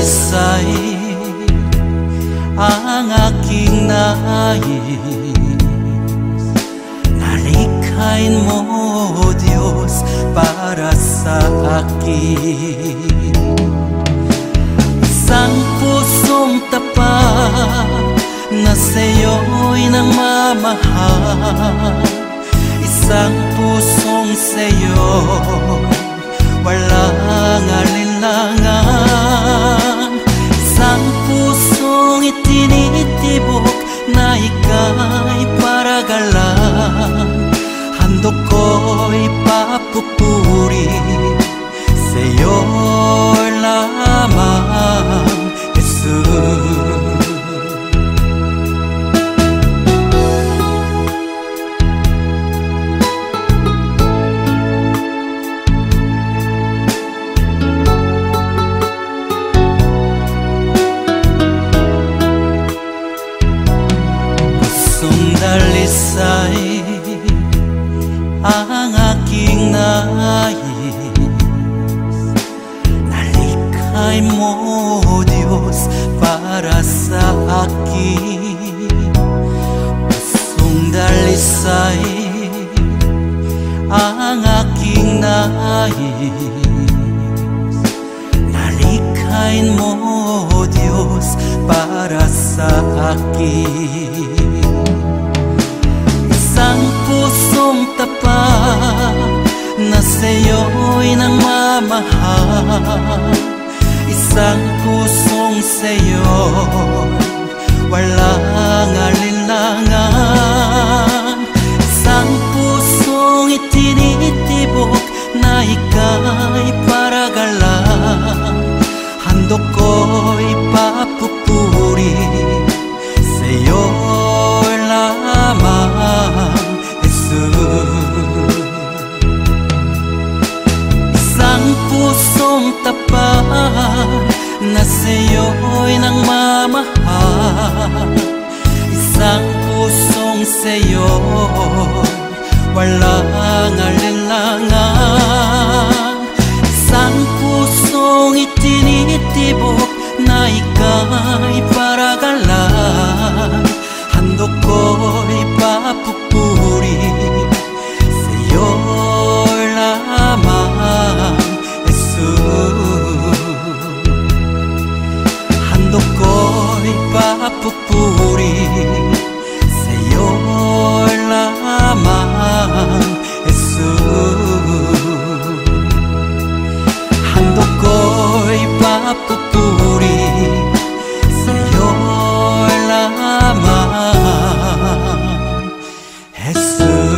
dalisay ang aking nais. Nalikhain mo, Diyos, para sa akin. Isang pusong tapat na sa'yo'y nagmamahal. Isang pusong sa'yo, walang alinlangan. Isang pusong itinitibok na ika'y paragalan. Handog ko'y papupuri sa'yo lamang, Jesus. Dalisay ang aking nais. Nalikhain mo, Diyos, para sa akin. Pusong dalisay ang aking nais. Nalikhain mo, Diyos, para sa akin. Isang pusong tapat na sa'yo'y nagmamahal. Isang pusong sa'yo, walang alinlangan. Isang pusong itinitibok na ika'y paragalan. Handog ko'y papupuri sa'yo lamang, Jesus. Isang pusong tapat na sa'yo'y nagmamahal. Isang pusong sa'yo, walang alinlangan. Isang pusong itinitibok na ika'y paragalan. Handog ko'y papupuri sa'yo lamang, Jesus. Handog ko'y papupuri sa'yo lamang, Jesus. Handog ko'y papupuri sa'yo lamang, Jesus.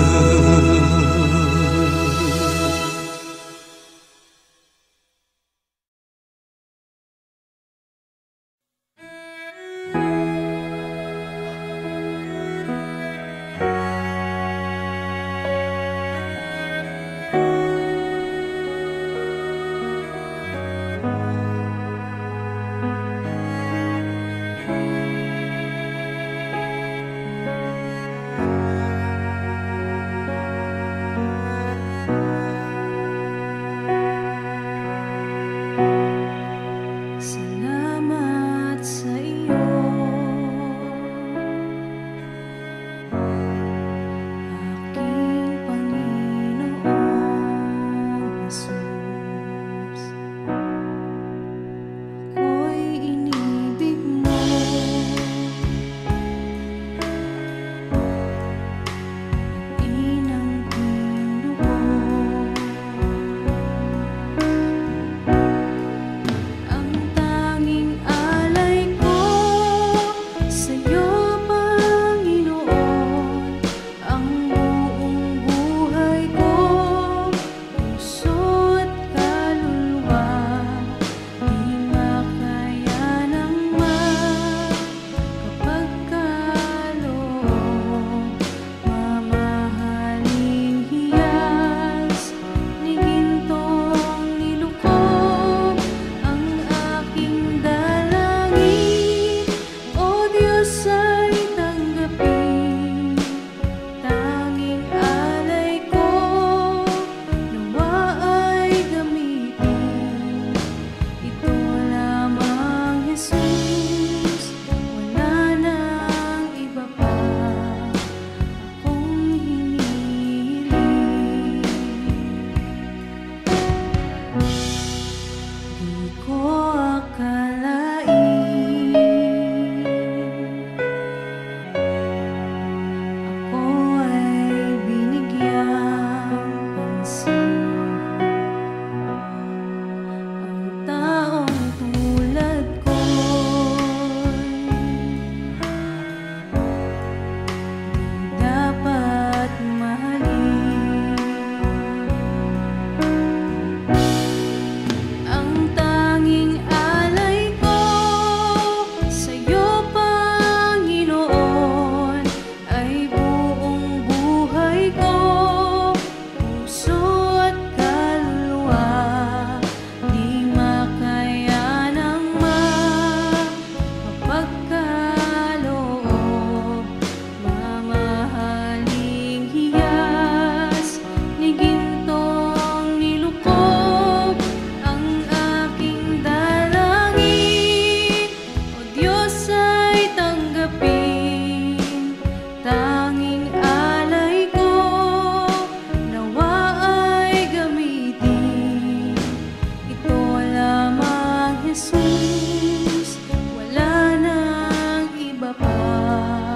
Jesus, wala nang iba pa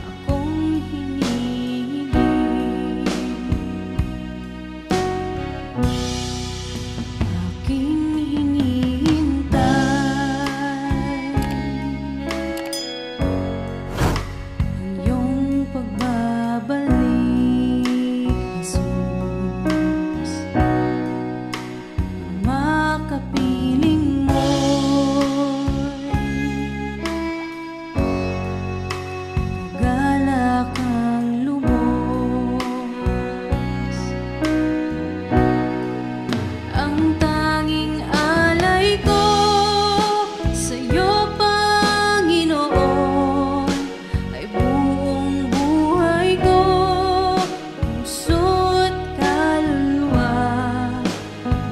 akong hinihiling. Aking hinihintay ang iyong pagbabalik, Jesus. Makapiling mo'y galak ang lubos. Ang tanging alay ko sa'yo, Panginoon, ay buong buhay ko, puso't kaluluwa.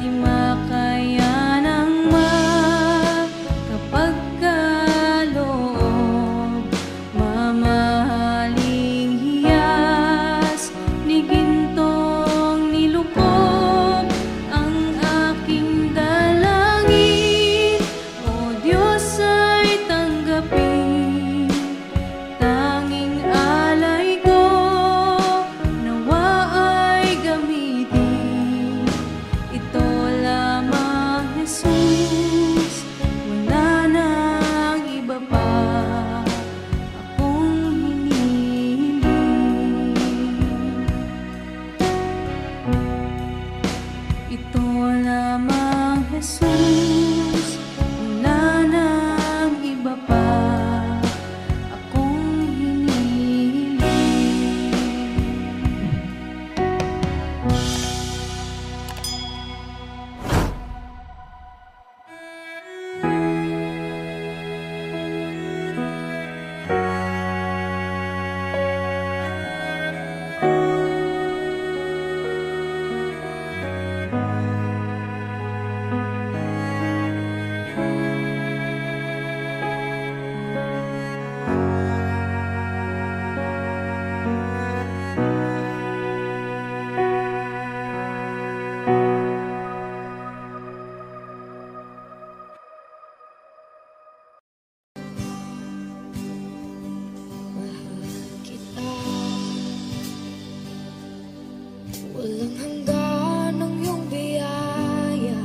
Di makaya ng makapagkaloob, mamahaling hiyas ni gintong nilukob ang aking dalangin. O Diyos, ay tanggapin tanging alay ko, nawa ay gamitin ito lamang, Jesus. Wala nang iba pa akong hinihiling. Ito lamang, Jesus. Wala nang iba pa akong hinihiling. Walang hanggan ang iyong biyaya,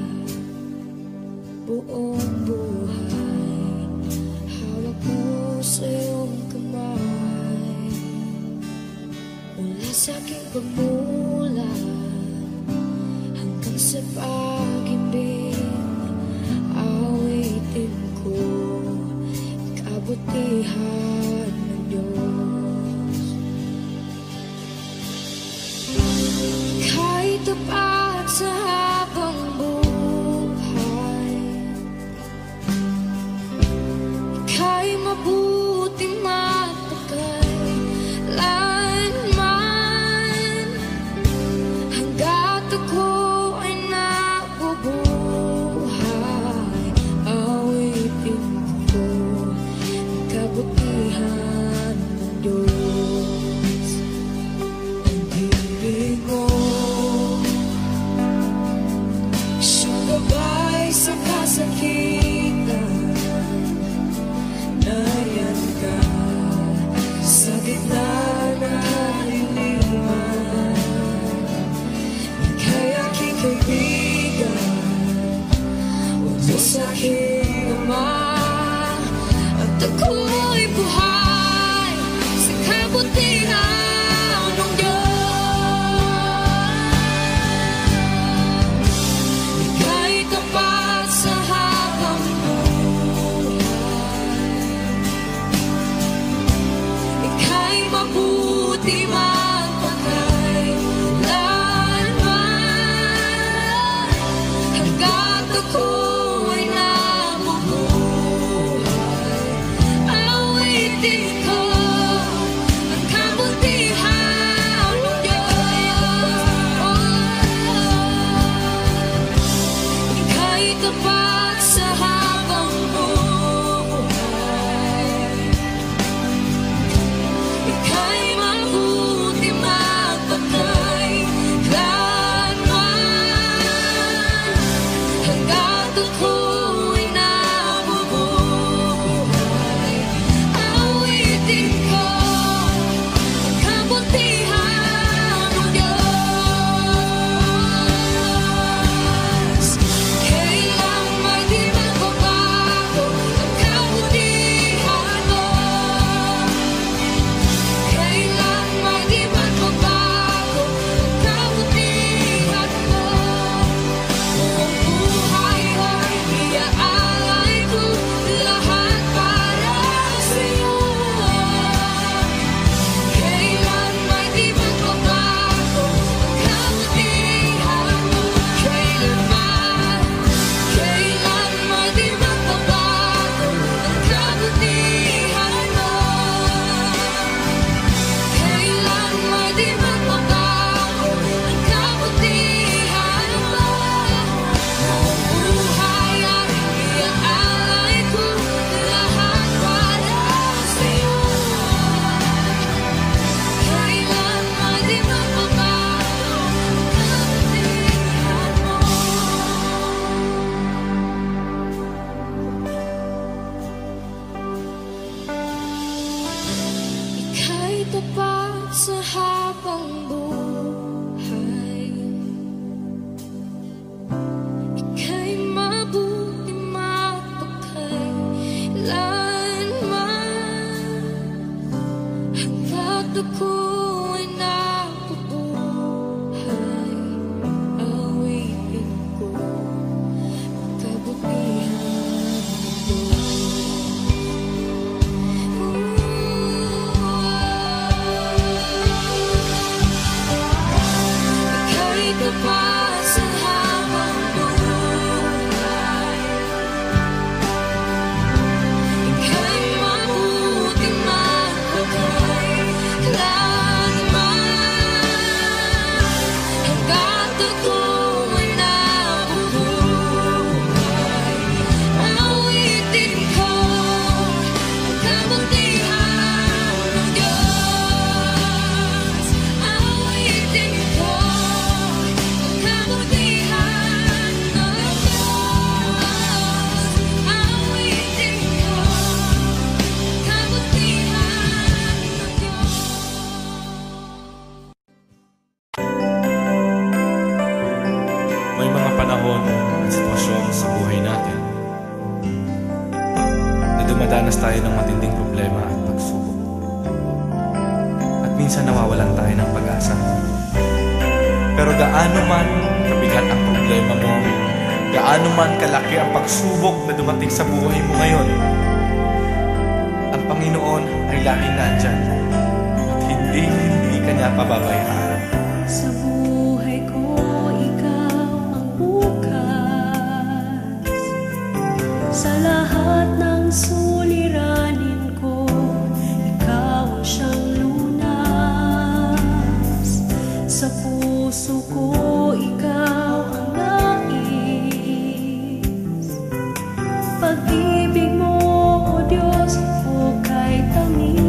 buong buhay hawak mo sa iyong kamay. Mula sa aking pagmulan hanggang sa pag-ibig, awitin ko kabutihan ng Diyos. Kahit tapat sa habang buhay, ika'y mabuti matagal lanman. Hanggat ako ay nabubuhay, awitin ko ang kabutihan ng Diyos. Ang ibig mo siyang gabay sa kasakitan, nayan ka sa gitna ng kaliliman. Ika'y aking kaibigan, o Diyos aking Ama, at ako'y buhay sa kabutihan ng Diyos. Ika'y tapat sa habang buhay, ika'y mabuti magpakay lanman. Hanggat ako ay nabubuhay, awitin ko ang kabutihan ng Diyos. Ika'y tapat sa habang buhay, ika'y mabuti magpakay lanman. Hanggat ako'y tayo ng matinding problema at pagsubok. At minsan nawawalan tayo ng pag-asa. Pero gaano man kabigat ang problema mo, gaano man kalaki ang pagsubok na dumating sa buhay mo ngayon, ang Panginoon ay laging nandyan at hindi ka niya pababayaan. Sa buhay ko, ikaw ang bukas. Sa lahat ng suliranin ko, ikaw ang siyang lunas. Sa puso ko, ikaw ang nais. Pag-ibig mo, O Diyos, hukay tamis.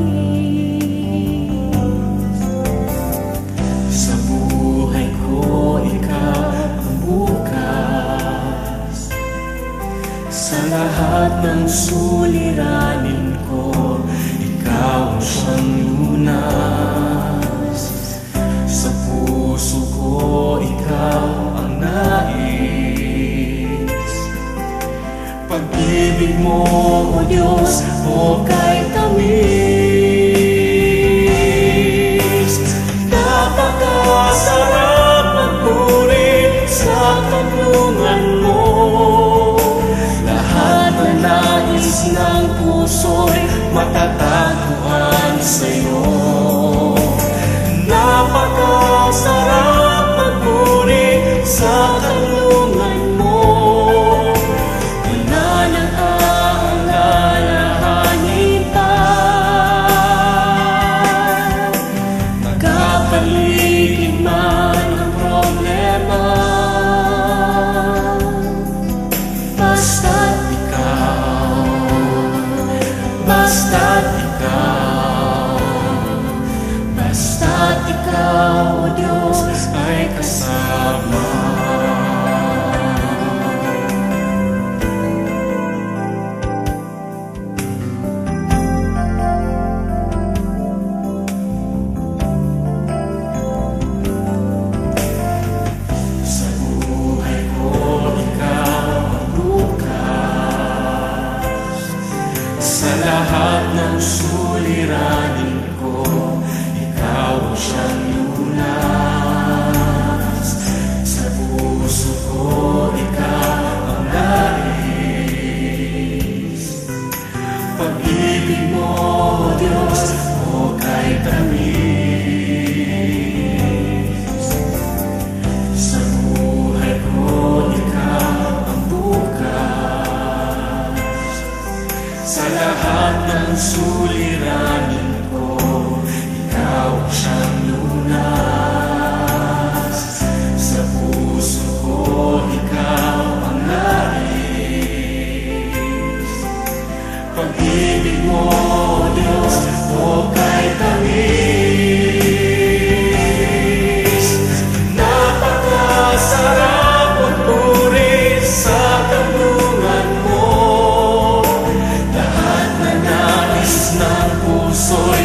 Sa buhay ko, ikaw ang bukas. Sa lahat ng suliranin ko, ikaw ang siyang lunas. Sa puso ko, ikaw ang nais. Pag-ibig mo, O Diyos, hukay tamis. Napakasarap magpuri sa tulungan mo. Lahat na nais ng puso'y matatagpuan sa'yo. Napakasarap magpuri sa tulungan mo. Wala nang aalalahanin pa. Magkapaligid man ang problema, basta't ikaw, basta't ikaw, basta't ikaw, O Diyos, ay kasama. Sa buhay ko, ikaw ang bukas. Sa lahat ng suliranin ko, ikaw ang siyang lunas. Sa puso ko, ikaw ang nais. Pag-ibig mo, O Diyos, hukay tamis. Sa buhay ko, ikaw ang bukas. Sa lahat ng suliranin ko, ikaw ang siyang lunas. Sa puso ko, ikaw ang nais. Pag-ibig mo, O Diyos, hukay tamis. Napakasarap magpuri sa tulungan mo. Lahat na nais ng puso'y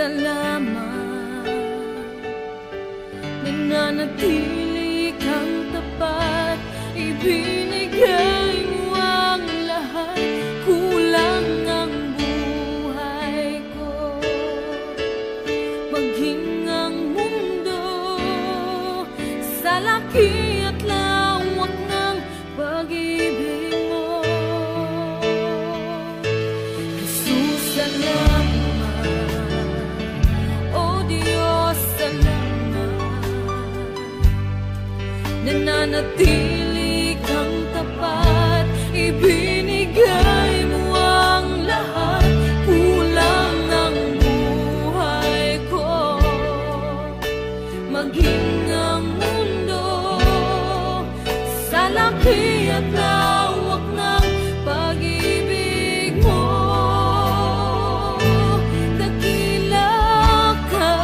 salamat. Nananatili kang tapat, ibinigay mo ang lahat. Kulang ang buhay ko, maging ang mundo sa laki at lawak ng pag-ibig mo. Jesus, salamat. O Diyos, salamat. Nananatili kang tapat, ibinigay mo ang lahat. Kulang ang buhay ko, maging ang mundo sa laki at lawak ng pag-ibig mo. Dakila ka,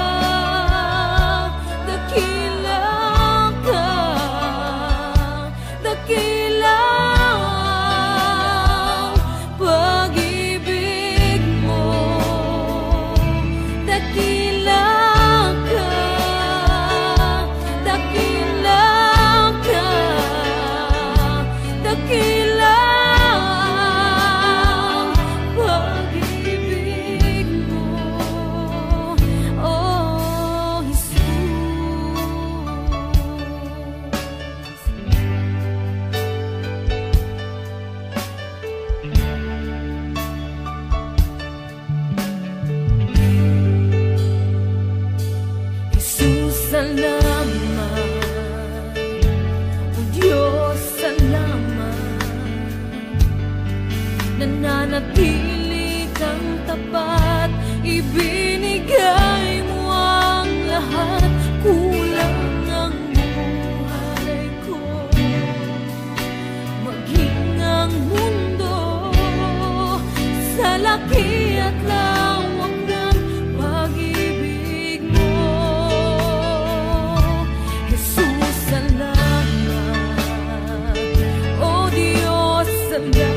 dakila ka, dakila ang pag-ibig mo. Dakila ka, dakila ka, dakila ang pag-ibig mo. Oh, Jesus. Jesus, salamat. O Diyos, salamat. Nananatili kang tapat, ibinigay mo ang lahat. Kulang ang buhay ko, maging ang mundo sa laki at lawak ng pag-ibig mo. Jesus, salamat. O Diyos, salamat.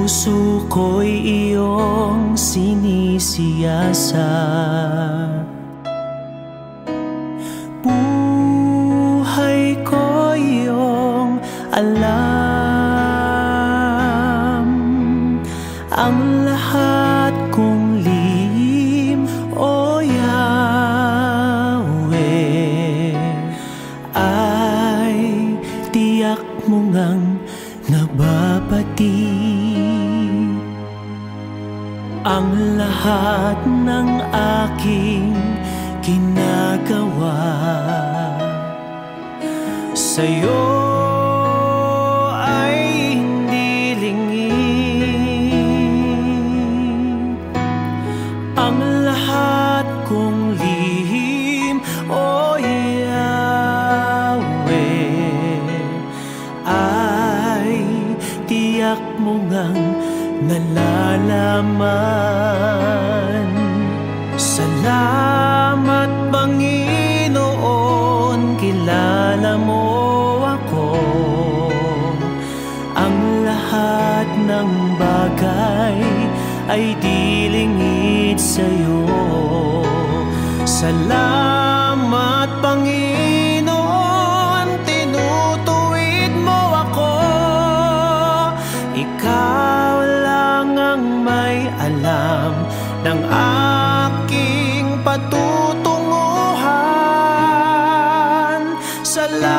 Puso ko'y iyong sinisiyasat, buhay ko iyong alam. Ang lahat kong lihim, O Yahweh, ay tiyak mo ngang nababati. Ang lahat ng aking ginagawa sa'yo ay hindi lingid. Ang lahat kong lihim, O Yahweh, ay tiyak mo ngang nalalaman. Salamat, Panginoon, kilala mo ako. Ang lahat ng bagay ay di lingid sa'yo. Salamat, Panginoon, tinutuwid mo ako. Ikaw lang ang may alam ng aking patutunguhan. Salamat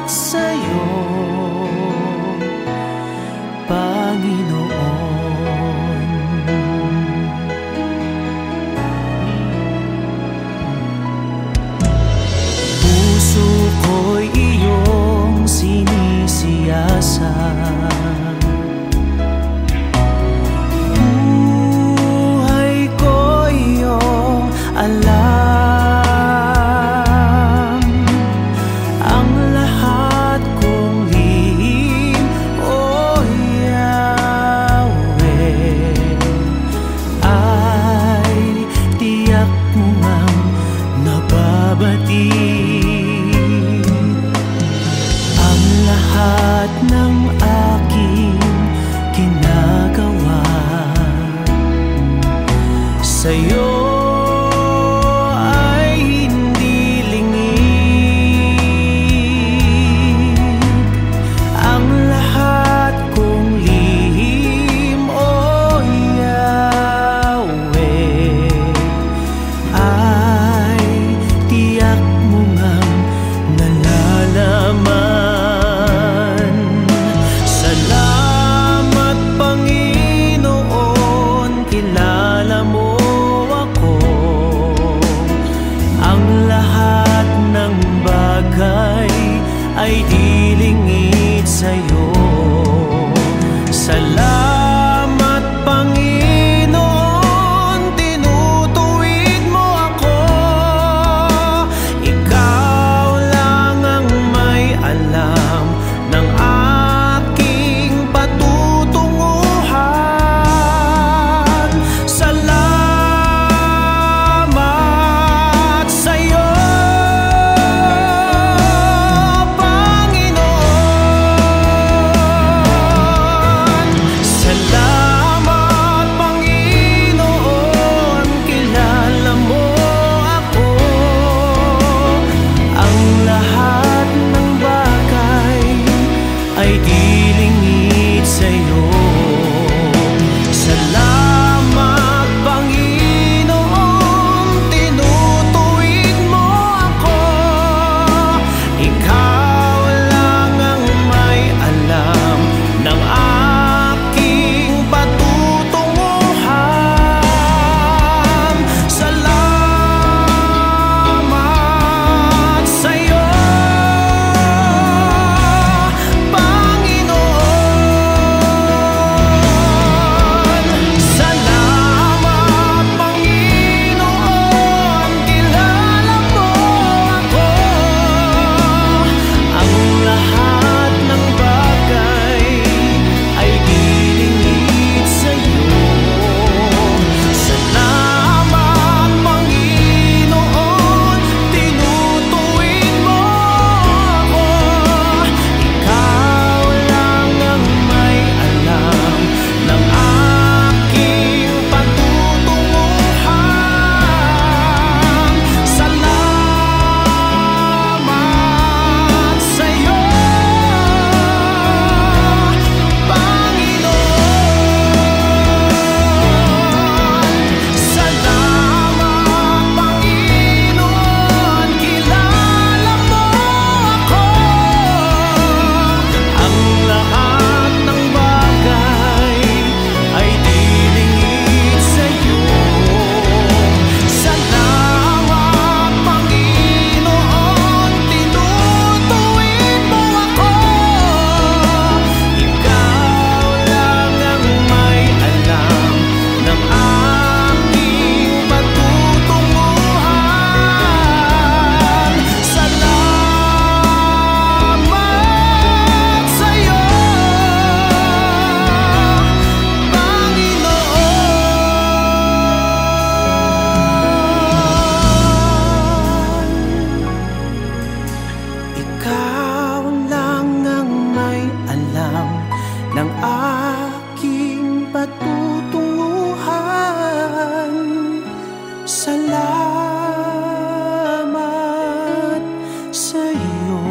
sa'yo, Panginoon. Puso ko'y iyong sinisiyasat, buhay ko iyong alam. Ang lahat kong lihim, O Yahweh, ng aking patutunguhan. Salamat sa iyo,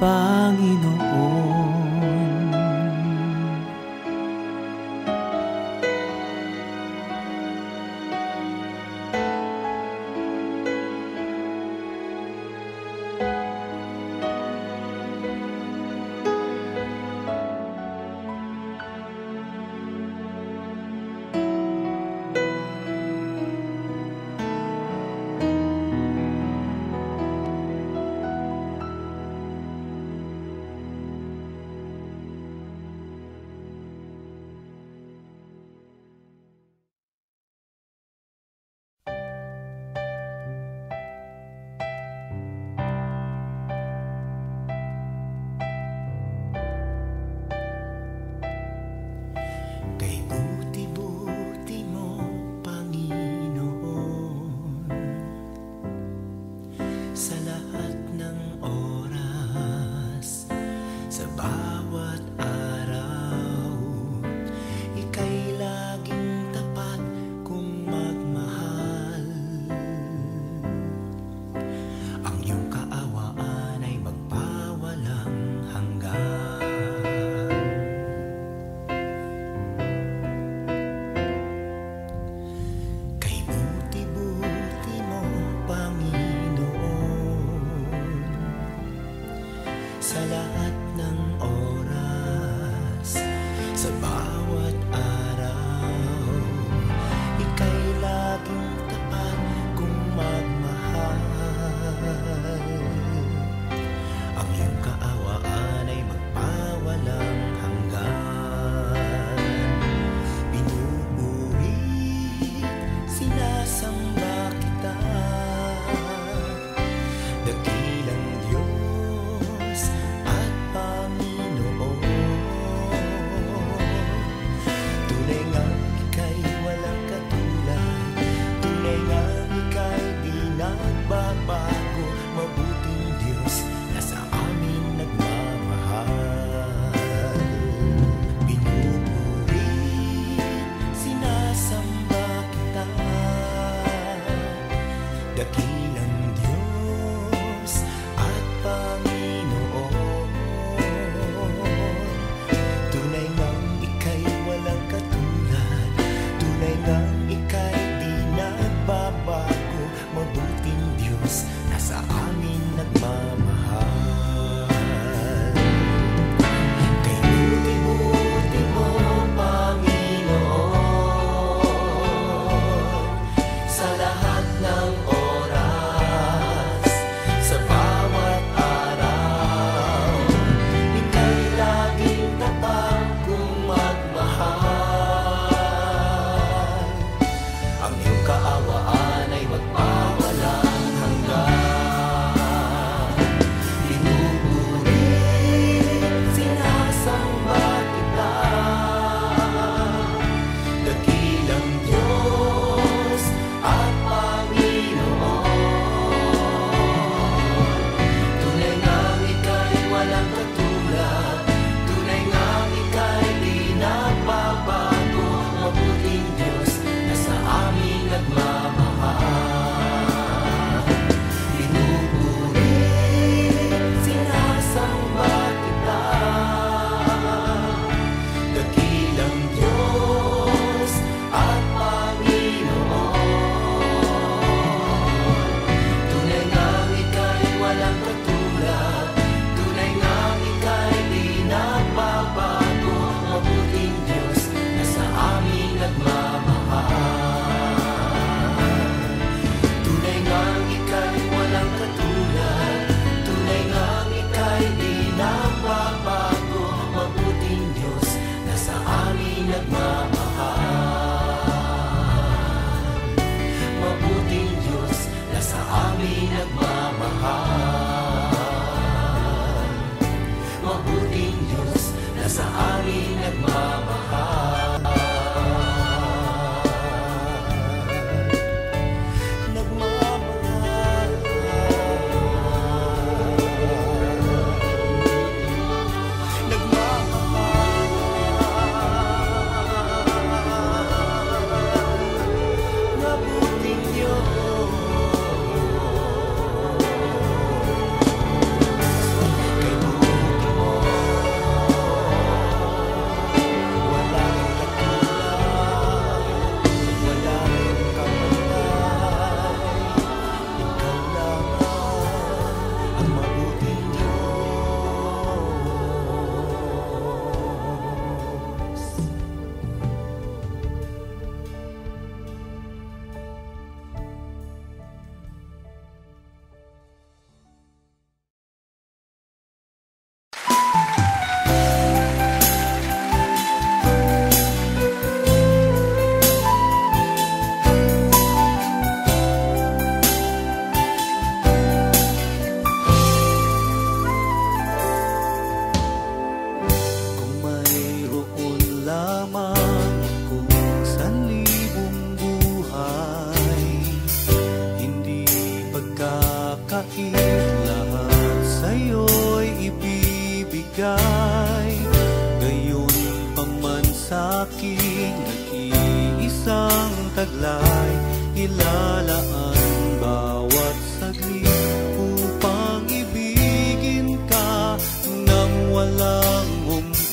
Panginoon. Kay buti-buti mo, Panginoon, sa lahat ng oras, sa bawat araw, ika'y laging tapat kung magmahal. Ang iyong kaawaan ay magpawalang hanggan. Sa lahat ng oras, ibibigay. Gayon pa man sa'king nag-iisang taglay, ilalaan bawat saglit upang ibigin ka nang walang humpay.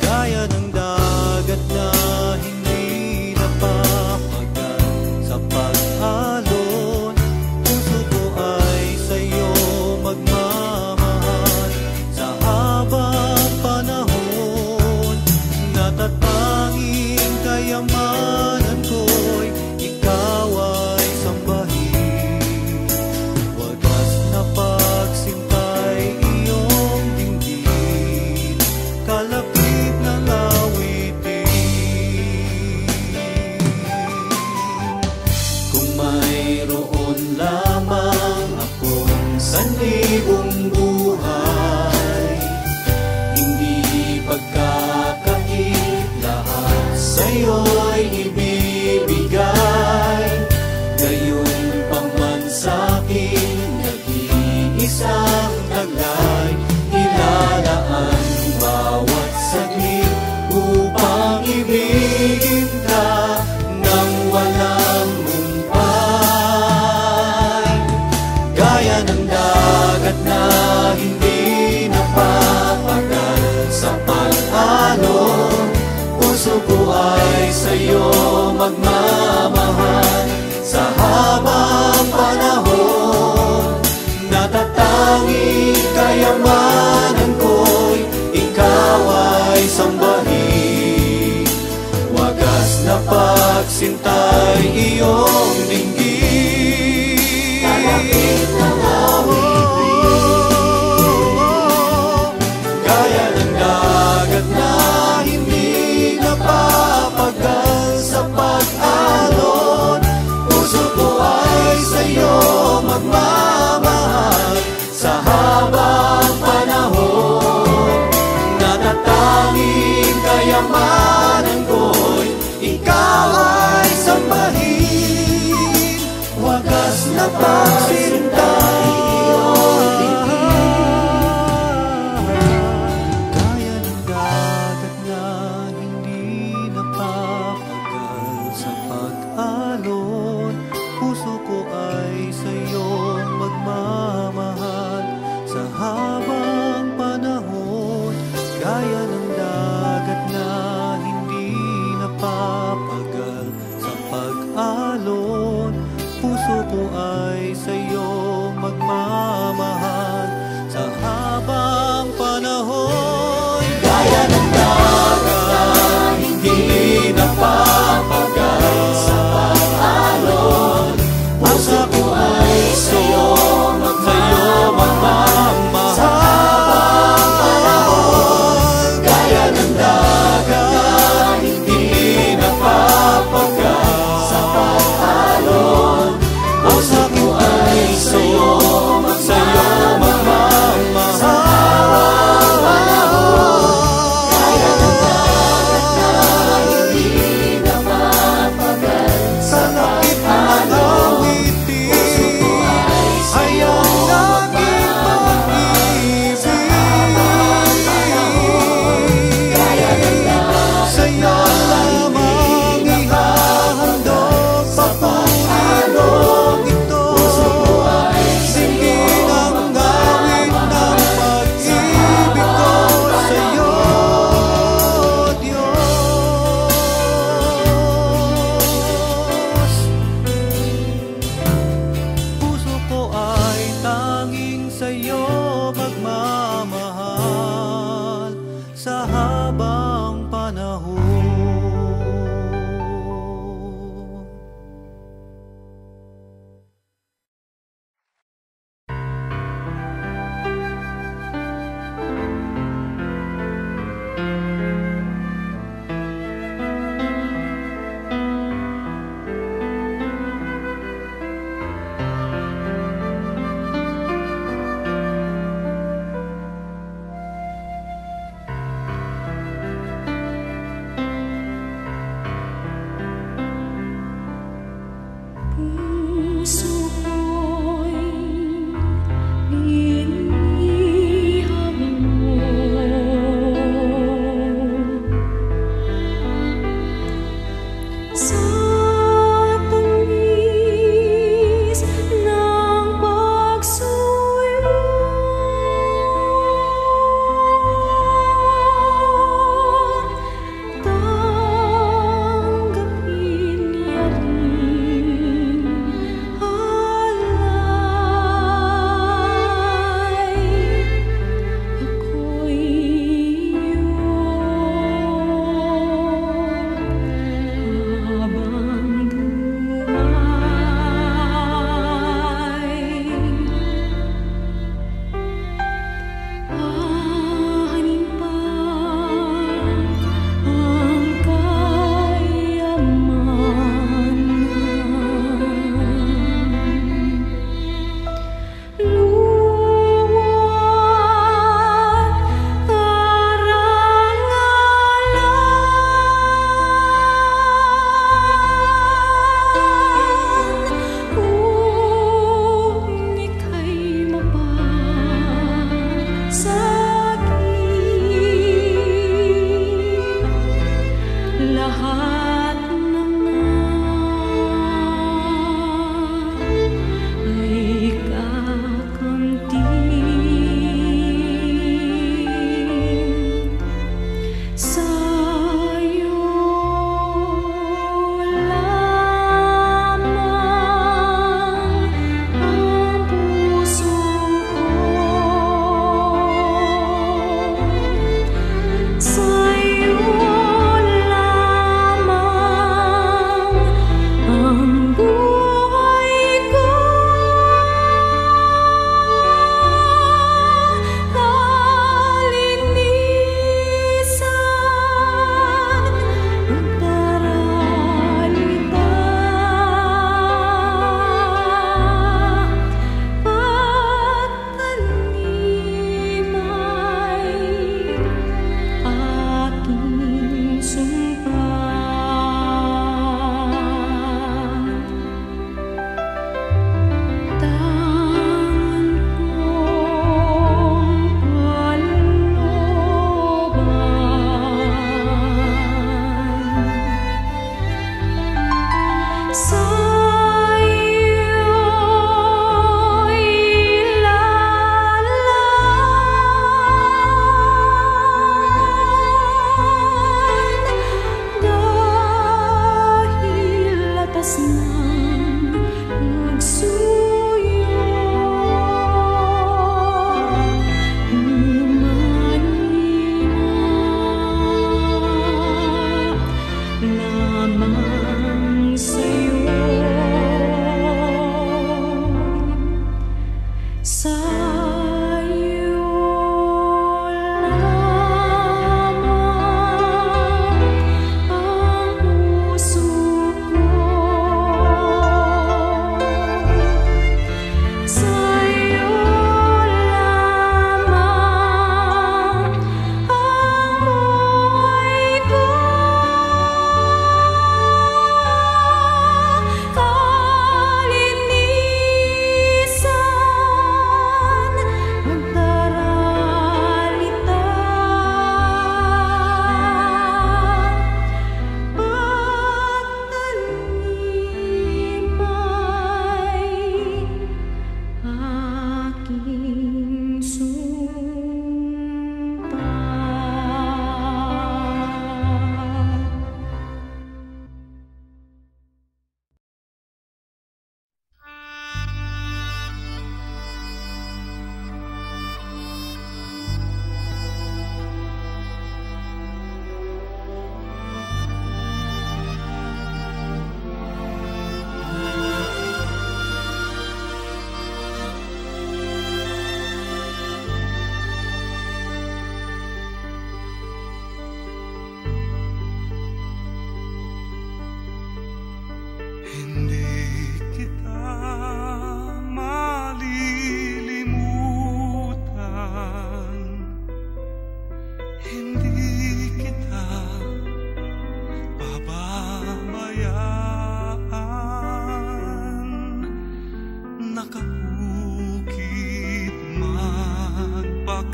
Gaya ng dagat na hindi napapagal sa pag-alon, puso ko ay sa'yo magmamahal sa habang panahon. Natatanging kayamanan ko'y ikaw ay sambahin. Wagas na pagsintay iyong dinggin, kalapit ng awitin. Kung mayroon lamang akong sanlibong buhay, hindi pagkakait, lahat sa'yo'y ibibigay. Gayon pa man sa'kin nag-iisang taglay, ilalaan bawat saglit upang ibigin ka nang walang humpay. Gaya ng dagat na hindi napapagal sa pag-alon, puso ko ay sa'yo magmamahal sa habang panahon. Natatanging kayamanan ko'y ikaw ay sambahin. Wagas na pagsintay iyong dinggin, kalapit ng awitin. Gaya ng dagat na hindi napapagal sa pag-alon, puso ko ay sa'yo magmamahal sa habang panahon. Natatanging kayamanan ko'y ikaw ay sambahin. Wagas na pagsintay iyong dinggin, gaya ng dagat na hindi napapagal sa pag-alon, puso ko ay sa'yo magmamahal sa habang panahon. Gaya ng dagat na hindi napapagal sa pag-alon, puso ko ay sa'yo magmamahal sa habang panahon. Gaya ng dagat na hindi napapagal sa pag-alon, puso ko ay sa'yo magmamahal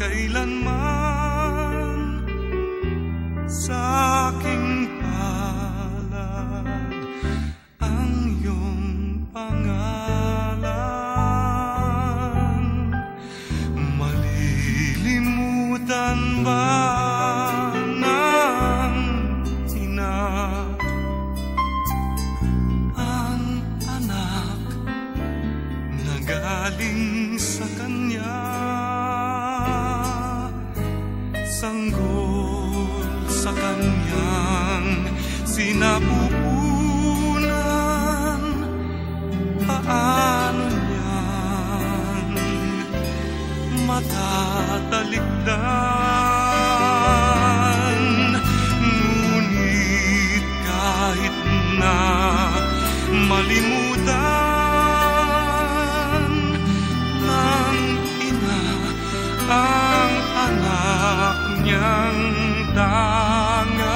kailanman sa aking palad ang iyong pangalan. Malilimutan ba ng ina ang anak na galing sa kanya? Sanggol sa kanyang sinapupunan, paano niyan matatalikdan? Ngunit kahit na malimutan ng ina ang anak niyang tangan,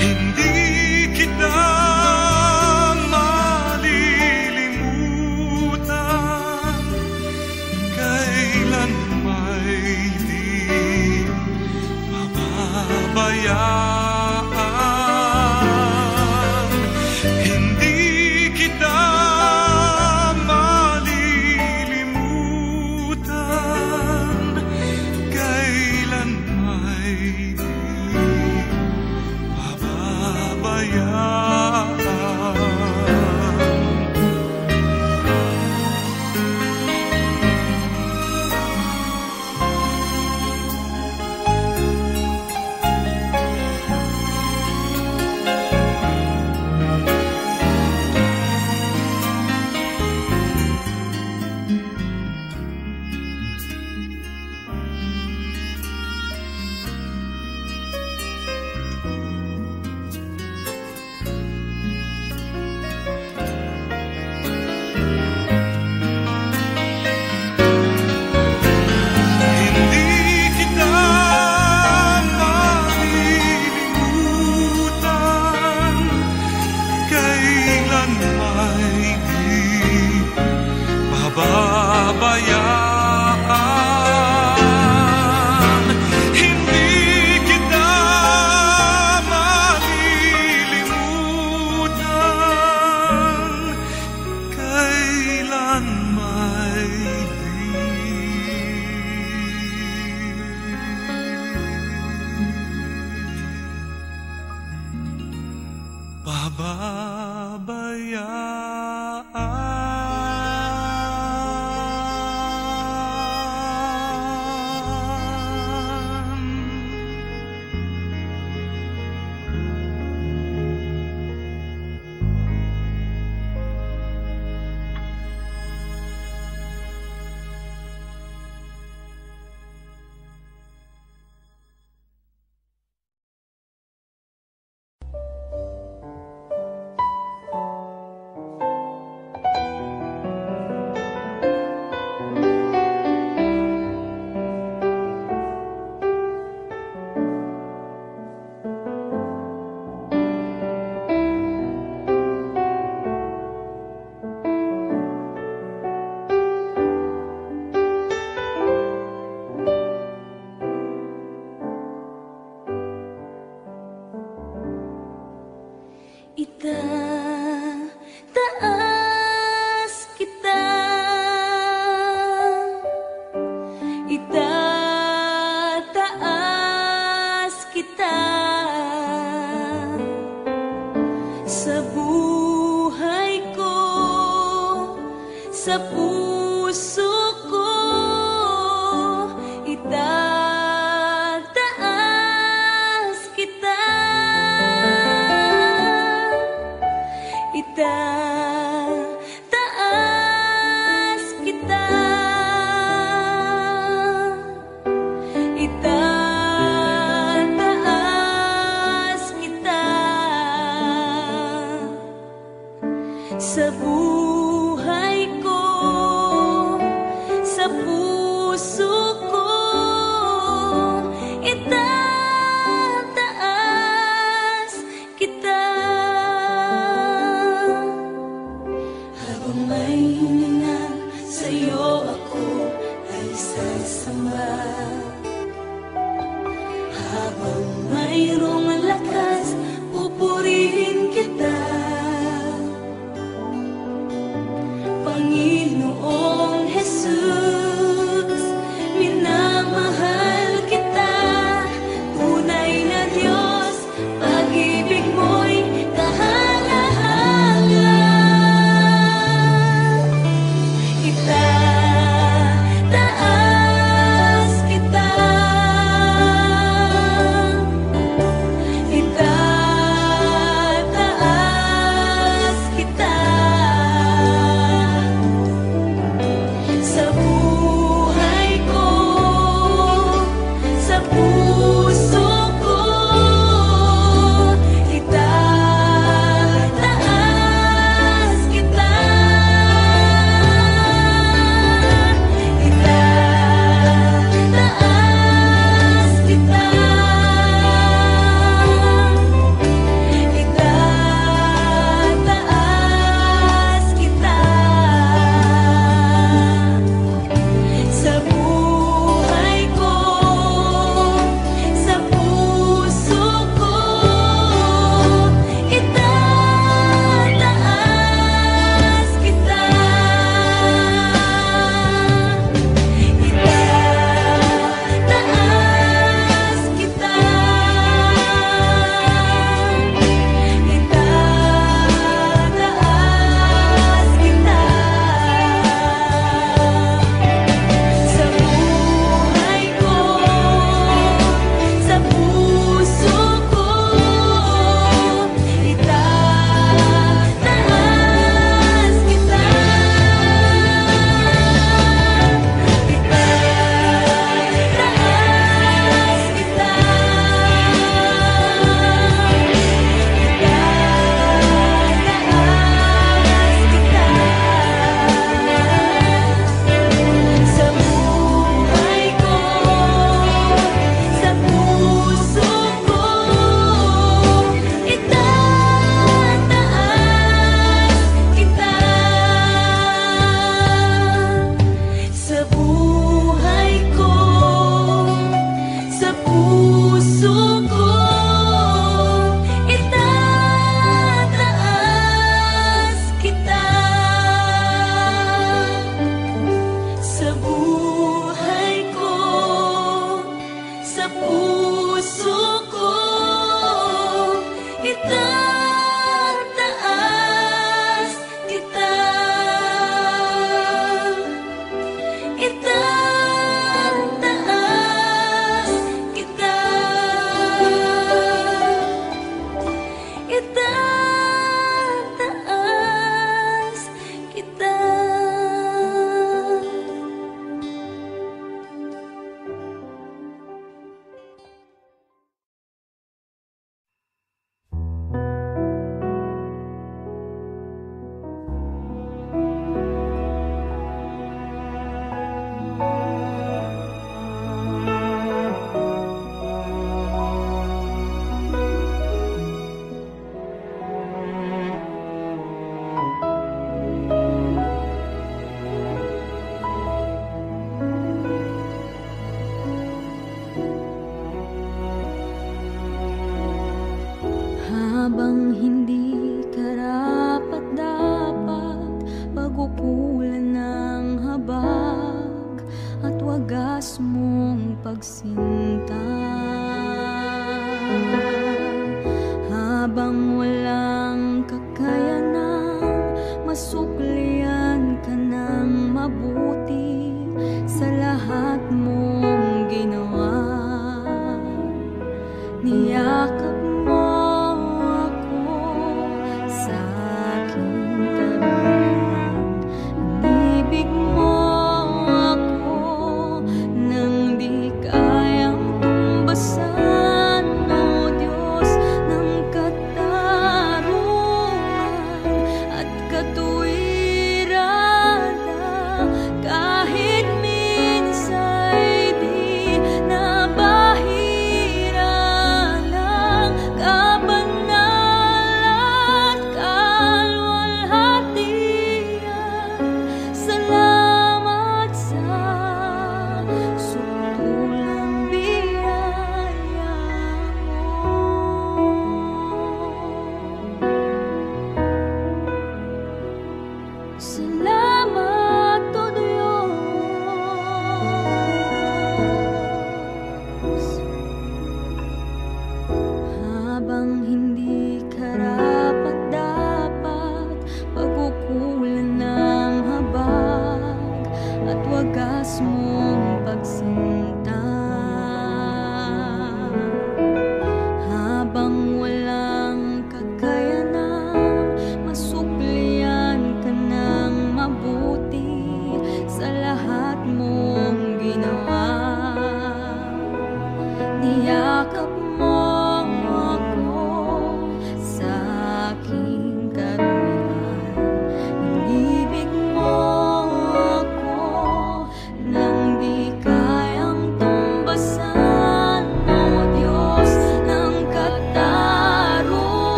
hindi kita malilimutan, kailan may di mababayaan. Hindi kita malilimutan, kailan may di mababayaan. Pababayaan, hindi kita malilimutan, kailan may di pababayaan. Itataas kita, itataas kita sa buhay ko, sa puso ko, itataas kita. Itataas kita, itataas kita sa buhay ko, sa puso ko, itataas kita. Habang may hininga sa'yo ako ay samba. Habang mayroong lakas, pupurihin kita, Panginoong Jesus. Minamahal kita, tunay na Diyos, pag-ibig mo'y kahala-hala. Itataas kita, itataas kita. Sa buhay ko, sa puso ko, itataas kita, itataas kita, itataas kita. Sa buhay ko, sa puso ko, itataas kita, itataas kita, itataas kita. Sa buhay ko, sa puso ko, itataas kita, itataas kita, itataas kita. Sa buhay ko, sa puso ko, itataas kita. Sa buhay ko, sa puso ko, itataas kita. Sa buhay ko, sa puso ko, itataas kita, itataas kita, itataas kita. Habang hindi karapat-dapat, pagupulan ng habag at wagas mong pagsinta. Habang walang kakayanang masuklian ka ng mabuti sa lahat mong ginawa, niyakap mo ako sa aking tabi, inibig mo ako nang di kayang tumbasan, o Diyos.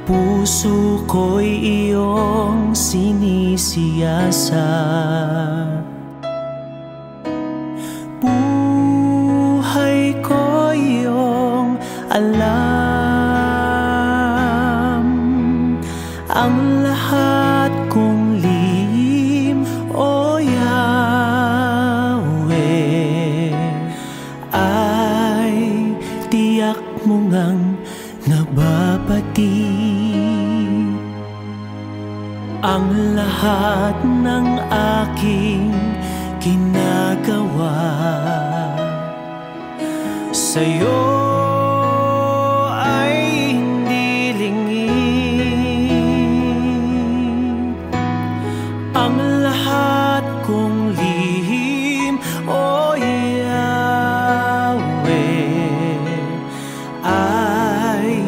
Puso ko'y iyong sinisiyasa, buhay ko'y iyong alam. Ang lahat kong lihim, O Yahweh, ay tiyak mo ngang nababati. Ang lahat ng aking ginagawa sa'yo ay hindi lingid. Ang lahat kong lihim, O Yahweh, ay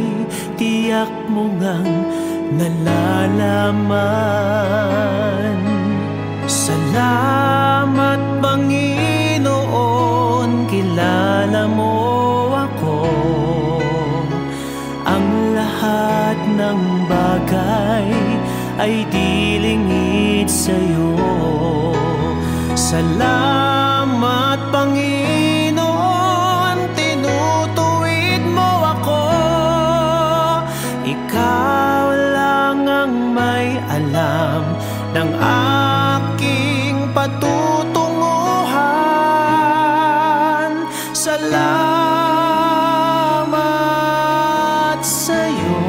tiyak mo ngang nalalaman. Salamat Panginoon, kilala mo ako. Ang lahat ng bagay ay di lingid sa'yo. Salamat Panginoon, tinutuwid mo ako. Ikaw lang ang may alam ng aking patutunguhan. Salamat sa'yo,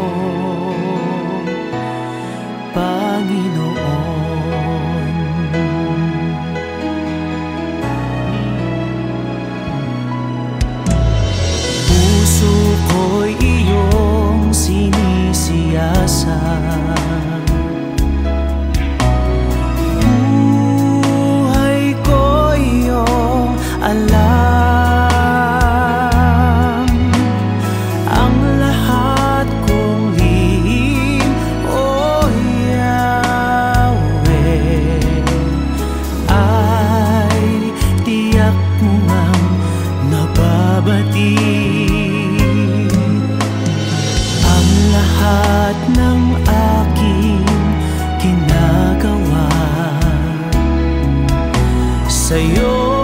Panginoon. Puso ko'y iyong sinisiyasa, buhay ko'y iyong alam. Ang lahat kong lihim, O Yahweh, ay tiyak mo ngang nababati. Ang lahat ng aking ginagawa sa'yo